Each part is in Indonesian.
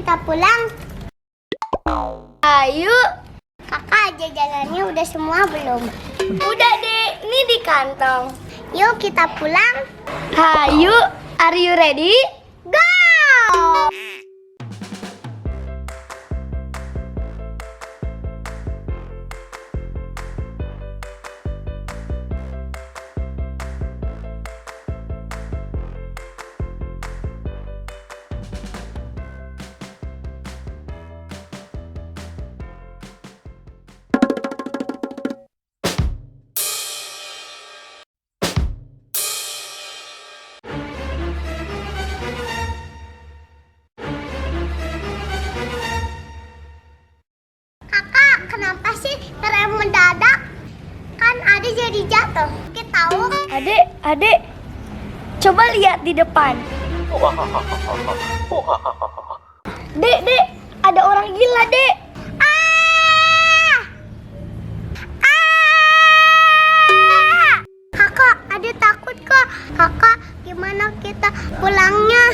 kita pulang. Ayo. Kakak, jajanannya udah semua belum? Udah deh, ini di kantong. Yuk kita pulang. Ayo, are you ready? Go! Kakak, kenapa sih rem mendadak? Kan ada jadi jatuh. Kita tahu. Adek, coba lihat di depan. Dek, ada orang gila, Dek. Ah! Ah! Kakak, ada takut kok. Kakak, gimana kita pulangnya?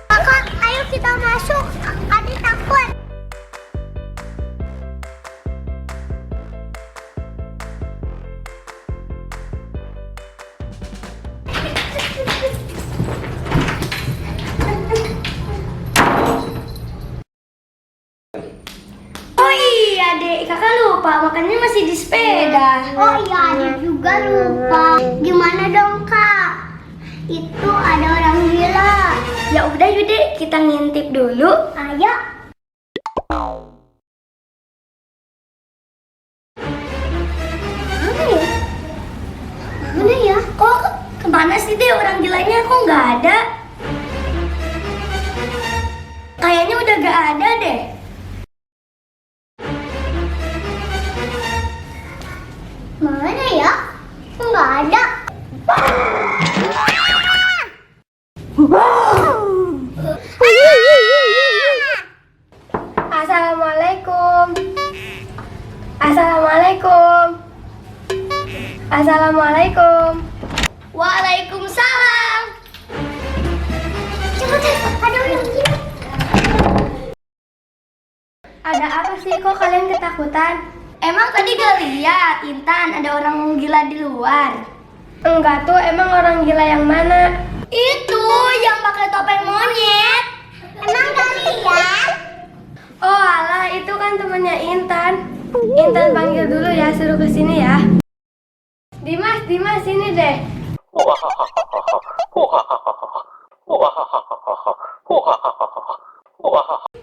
Kakak, ayo kita masuk. Adi takut. Oh iya, Dek. Kakak lupa, makannya masih di sepeda. Oh iya, Adi juga lupa. Gimana dong, Kak? Itu ada orang gila. Ya udah, yuk, Dek. Kita ngintip dulu. Ayo. Mana ya? Mana ya? Kok kemana sih, Dek? Orang gilanya kok nggak ada? Kayaknya udah nggak ada deh. Mana ya? Nggak ada. Assalamualaikum. Assalamualaikum. Assalamualaikum. Waalaikumsalam. Cepat, ada orang gila. Ada apa sih, kok kalian ketakutan? Emang tadi gak lihat Intan ada orang gila di luar? Enggak tuh, emang orang gila yang mana? Itu yang pakai topeng monyet. Emang gak lihat? Oh alah, itu kan temennya Intan. Intan panggil dulu ya, suruh kesini ya. Dimas, sini deh.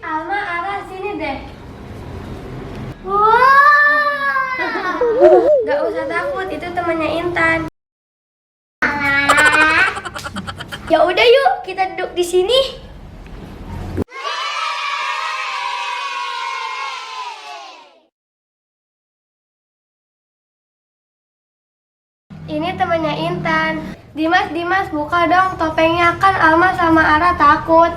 Alma, Ara, sini deh. Wah. Gak usah takut, itu temannya Intan. Ya udah yuk, kita duduk di sini. Ini temannya Intan. Dimas, buka dong topengnya, kan Alma sama Ara takut.